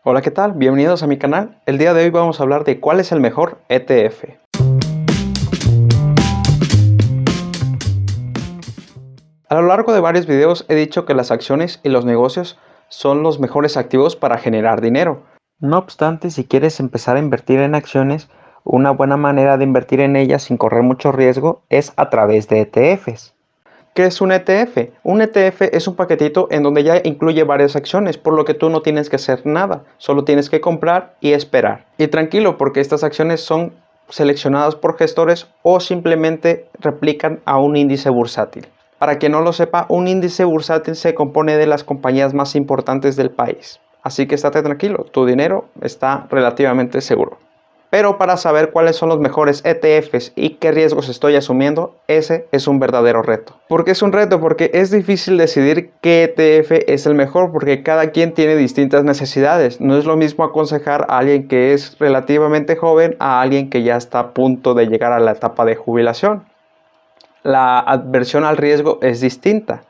Hola, ¿qué tal? Bienvenidos a mi canal. El día de hoy vamos a hablar de cuál es el mejor ETF. A lo largo de varios videos he dicho que las acciones y los negocios son los mejores activos para generar dinero. No obstante, si quieres empezar a invertir en acciones, una buena manera de invertir en ellas sin correr mucho riesgo es a través de ETFs. ¿Qué es un ETF? Un ETF es un paquetito en donde ya incluye varias acciones, por lo que tú no tienes que hacer nada, solo tienes que comprar y esperar. Y tranquilo, porque estas acciones son seleccionadas por gestores o simplemente replican a un índice bursátil. Para quien no lo sepa, un índice bursátil se compone de las compañías más importantes del país. Así que estate tranquilo, tu dinero está relativamente seguro. Pero para saber cuáles son los mejores ETFs y qué riesgos estoy asumiendo, ese es un verdadero reto. ¿Por qué es un reto? Porque es difícil decidir qué ETF es el mejor, porque cada quien tiene distintas necesidades. No es lo mismo aconsejar a alguien que es relativamente joven a alguien que ya está a punto de llegar a la etapa de jubilación. La adversión al riesgo es distinta.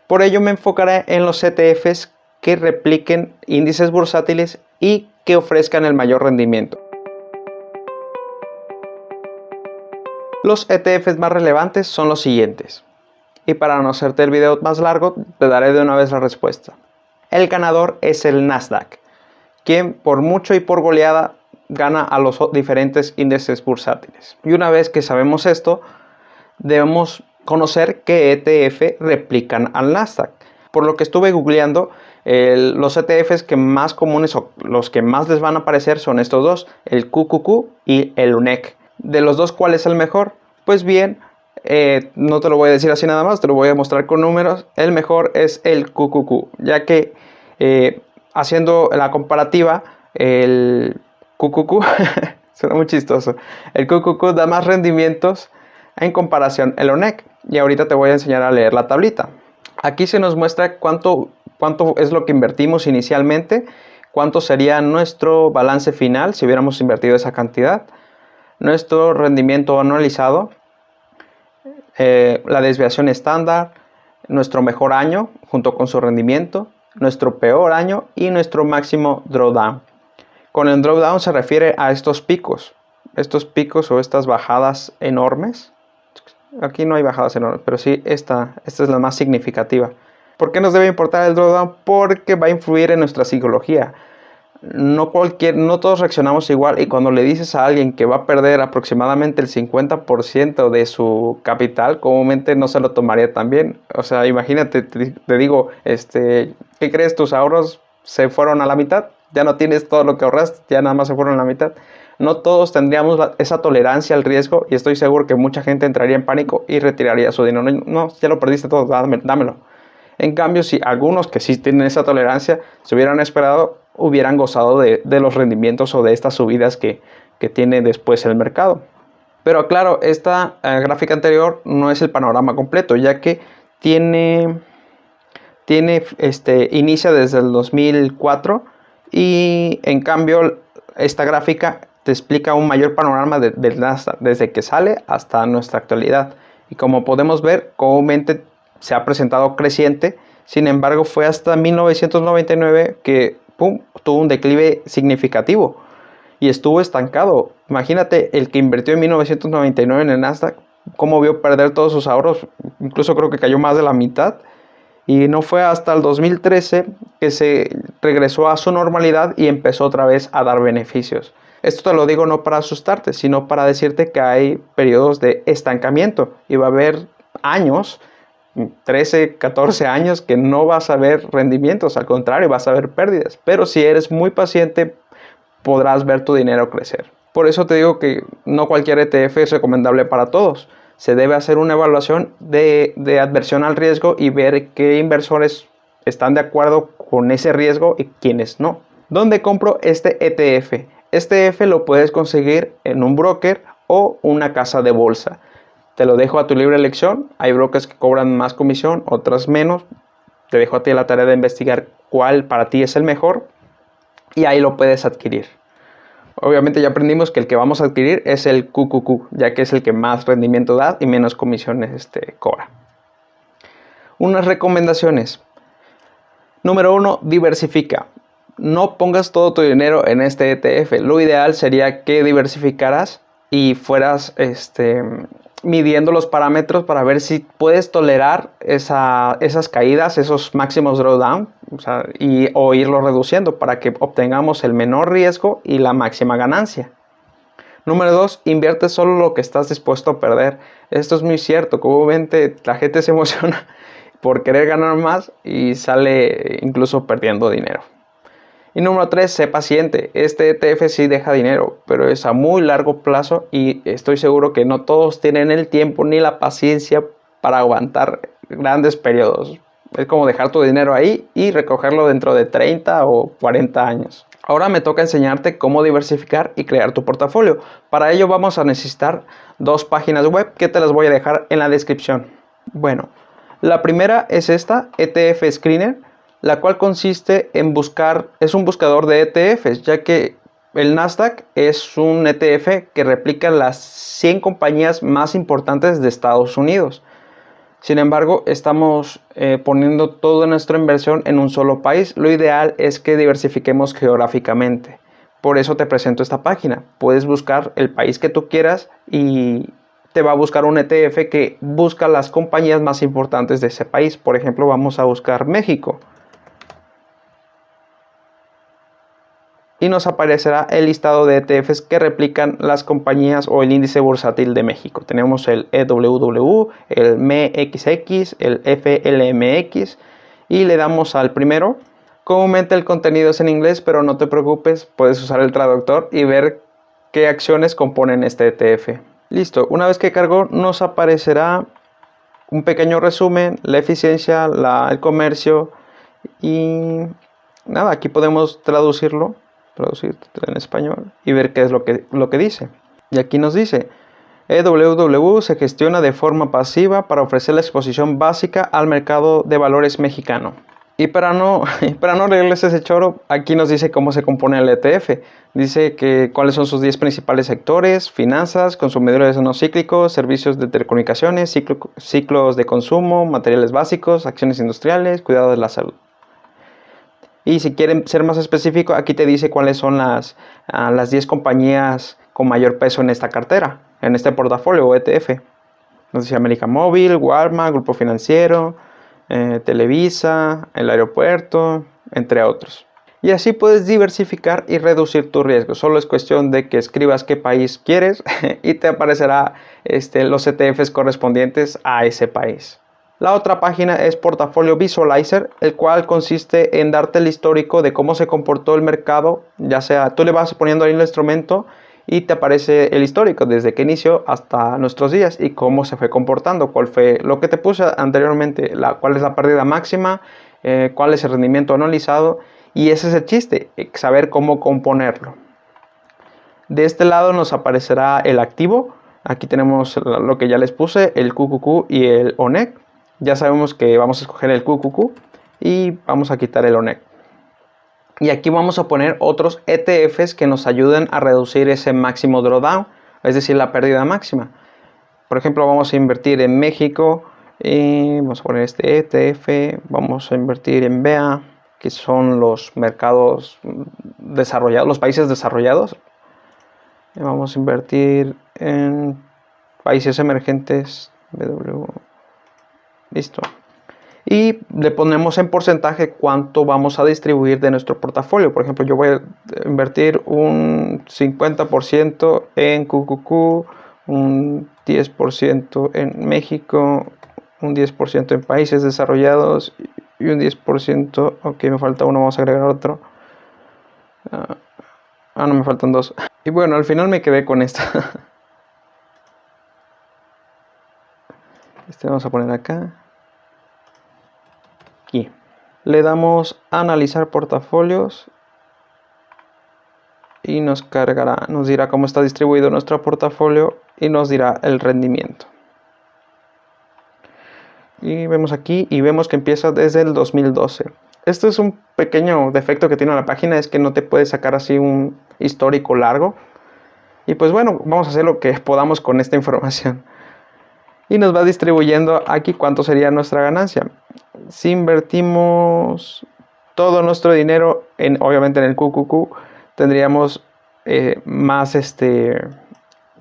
Por ello me enfocaré en los ETFs que repliquen índices bursátiles y que ofrezcan el mayor rendimiento. Los ETFs más relevantes son los siguientes. Y para no hacerte el video más largo, te daré de una vez la respuesta. El ganador es el Nasdaq, quien por mucho y por goleada gana a los diferentes índices bursátiles. Y una vez que sabemos esto, debemos conocer qué ETF replican al Nasdaq. Por lo que estuve googleando, los ETFs que más comunes o los que más les van a aparecer son estos dos, el QQQ y el UNEC. De los dos, ¿cuál es el mejor? Pues bien, no te lo voy a decir así nada más, te lo voy a mostrar con números. El mejor es el QQQ, ya que haciendo la comparativa, el QQQ, suena muy chistoso, el QQQ da más rendimientos en comparación el ONEC. Y ahorita te voy a enseñar a leer la tablita. Aquí se nos muestra cuánto es lo que invertimos inicialmente, cuánto sería nuestro balance final si hubiéramos invertido esa cantidad, nuestro rendimiento anualizado, la desviación estándar, nuestro mejor año junto con su rendimiento, nuestro peor año y nuestro máximo drawdown. Con el drawdown se refiere a estos picos o estas bajadas enormes. Aquí no hay bajadas enormes, pero sí esta es la más significativa. ¿Por qué nos debe importar el drawdown? Porque va a influir en nuestra psicología. No todos reaccionamos igual, y cuando le dices a alguien que va a perder aproximadamente el 50% de su capital, comúnmente no se lo tomaría tan bien. O sea, imagínate, te digo, ¿qué crees? Tus ahorros se fueron a la mitad, ya no tienes todo lo que ahorraste, ya nada más se fueron a la mitad. No todos tendríamos esa tolerancia al riesgo, y estoy seguro que mucha gente entraría en pánico y retiraría su dinero. No, ya lo perdiste todo, dámelo. En cambio, si algunos que sí tienen esa tolerancia se hubieran esperado, hubieran gozado de los rendimientos o de estas subidas que tiene después el mercado. Pero claro, esta gráfica anterior no es el panorama completo, ya que inicia desde el 2004, y en cambio esta gráfica te explica un mayor panorama del Nasdaq desde que sale hasta nuestra actualidad. Y como podemos ver, comúnmente se ha presentado creciente. Sin embargo, fue hasta 1999 que tuvo un declive significativo y estuvo estancado. Imagínate, el que invirtió en 1999 en el Nasdaq, cómo vio perder todos sus ahorros, incluso creo que cayó más de la mitad. Y no fue hasta el 2013 que se regresó a su normalidad y empezó otra vez a dar beneficios. Esto te lo digo no para asustarte, sino para decirte que hay periodos de estancamiento y va a haber años, 13, 14 años, que no vas a ver rendimientos, al contrario, vas a ver pérdidas. Pero si eres muy paciente, podrás ver tu dinero crecer. Por eso te digo que no cualquier ETF es recomendable para todos. Se debe hacer una evaluación de adversión al riesgo y ver qué inversores están de acuerdo con ese riesgo y quiénes no. ¿Dónde compro este ETF? Este ETF lo puedes conseguir en un broker o una casa de bolsa. Te lo dejo a tu libre elección. Hay brokers que cobran más comisión, otras menos. Te dejo a ti la tarea de investigar cuál para ti es el mejor y ahí lo puedes adquirir. Obviamente ya aprendimos que el que vamos a adquirir es el QQQ, ya que es el que más rendimiento da y menos comisiones cobra. Unas recomendaciones. Número 1, diversifica. no pongas todo tu dinero en este ETF. Lo ideal sería que diversificaras y fueras midiendo los parámetros para ver si puedes tolerar esas caídas, esos máximos drawdown, o irlo reduciendo para que obtengamos el menor riesgo y la máxima ganancia. Número 2, invierte solo lo que estás dispuesto a perder. Esto es muy cierto, comúnmente la gente se emociona por querer ganar más y sale incluso perdiendo dinero. Y número 3, sé paciente. Este ETF sí deja dinero, pero es a muy largo plazo y estoy seguro que no todos tienen el tiempo ni la paciencia para aguantar grandes periodos. Es como dejar tu dinero ahí y recogerlo dentro de 30 o 40 años. Ahora me toca enseñarte cómo diversificar y crear tu portafolio. Para ello vamos a necesitar 2 páginas web que te las voy a dejar en la descripción. Bueno, la primera es esta, ETF Screener, la cual consiste en es un buscador de ETFs, ya que el Nasdaq es un ETF que replica las 100 compañías más importantes de Estados Unidos. Sin embargo, estamos poniendo toda nuestra inversión en un solo país. Lo ideal es que diversifiquemos geográficamente. Por eso te presento esta página. Puedes buscar el país que tú quieras y te va a buscar un ETF que busca las compañías más importantes de ese país. Por ejemplo, vamos a buscar México. Y nos aparecerá el listado de ETFs que replican las compañías o el índice bursátil de México. Tenemos el EWW, el MEXX, el FLMX y le damos al primero. Comúnmente el contenido es en inglés, pero no te preocupes, puedes usar el traductor y ver qué acciones componen este ETF. Listo, una vez que cargó nos aparecerá un pequeño resumen, la eficiencia, el comercio y nada, aquí podemos traducirlo en español y ver qué es lo que dice. Y aquí nos dice: EWW se gestiona de forma pasiva para ofrecer la exposición básica al mercado de valores mexicano. Y para no leerles ese choro, aquí nos dice cómo se compone el ETF. Dice que cuáles son sus 10 principales sectores: finanzas, consumidores no cíclicos, servicios de telecomunicaciones, ciclos de consumo, materiales básicos, acciones industriales, cuidado de la salud. Y si quieren ser más específico, aquí te dice cuáles son las 10 compañías con mayor peso en esta cartera, en este portafolio o ETF. Nos dice América Móvil, Walmart, Grupo Financiero, Televisa, el aeropuerto, entre otros. Y así puedes diversificar y reducir tu riesgo. Solo es cuestión de que escribas qué país quieres y te aparecerá los ETFs correspondientes a ese país. La otra página es Portafolio Visualizer, el cual consiste en darte el histórico de cómo se comportó el mercado, ya sea tú le vas poniendo ahí el instrumento y te aparece el histórico desde que inició hasta nuestros días y cómo se fue comportando, cuál fue lo que te puse anteriormente, cuál es la pérdida máxima, cuál es el rendimiento analizado, y ese es el chiste, saber cómo componerlo. De este lado nos aparecerá el activo. Aquí tenemos lo que ya les puse, el QQQ y el ONEC. Ya sabemos que vamos a escoger el QQQ y vamos a quitar el ONEC. Y aquí vamos a poner otros ETFs que nos ayuden a reducir ese máximo drawdown, es decir, la pérdida máxima. Por ejemplo, vamos a invertir en México y vamos a poner este ETF. Vamos a invertir en BEA, que son los mercados desarrollados, los países desarrollados. Y vamos a invertir en países emergentes, BW. Listo. Y le ponemos en porcentaje cuánto vamos a distribuir de nuestro portafolio. Por ejemplo, yo voy a invertir un 50% en QQQ, un 10% en México, un 10% en países desarrollados y un 10%, ok, me falta uno, vamos a agregar otro. No, me faltan dos. Y bueno, al final me quedé con esta. Vamos a poner acá. Aquí le damos a analizar portafolios y nos cargará, nos dirá cómo está distribuido nuestro portafolio y nos dirá el rendimiento. Y vemos aquí y vemos que empieza desde el 2012. Esto es un pequeño defecto que tiene la página, es que no te puede sacar así un histórico largo. Y pues bueno, vamos a hacer lo que podamos con esta información. Y nos va distribuyendo aquí cuánto sería nuestra ganancia. Si invertimos todo nuestro dinero obviamente en el QQQ, tendríamos más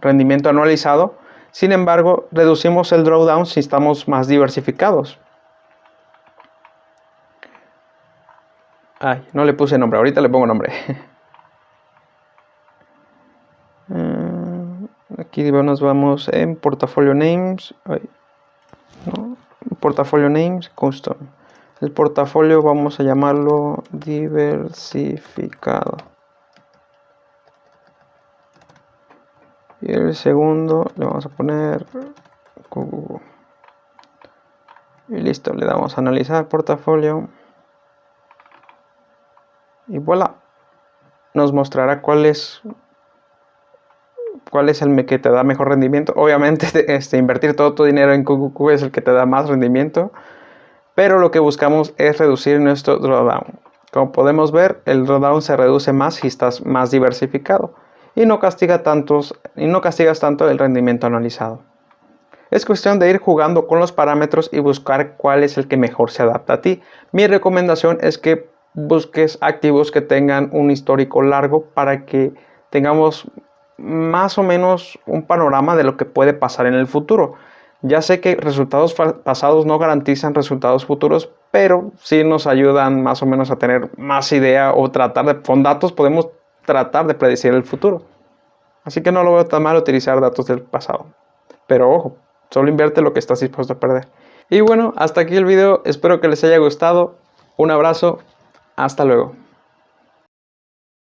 rendimiento anualizado. Sin embargo, reducimos el drawdown si estamos más diversificados. Ay, no le puse nombre, ahorita le pongo nombre. Aquí nos vamos en Portfolio Names. No, Portfolio Names, Custom. El portafolio vamos a llamarlo diversificado. Y el segundo le vamos a poner Google. Y listo, le damos a analizar portafolio. Y voilà, nos mostrará cuál es el que te da mejor rendimiento. Obviamente invertir todo tu dinero en QQQ es el que te da más rendimiento, pero lo que buscamos es reducir nuestro drawdown. Como podemos ver, el drawdown se reduce más si estás más diversificado y no castigas tanto el rendimiento anualizado. Es cuestión de ir jugando con los parámetros y buscar cuál es el que mejor se adapta a ti. Mi recomendación es que busques activos que tengan un histórico largo para que tengamos más o menos un panorama de lo que puede pasar en el futuro. Ya sé que resultados pasados no garantizan resultados futuros, pero sí nos ayudan más o menos a tener más idea o con datos podemos tratar de predecir el futuro. Así que no lo veo tan mal utilizar datos del pasado. Pero ojo, solo invierte lo que estás dispuesto a perder. Y bueno, hasta aquí el video. Espero que les haya gustado. Un abrazo. Hasta luego.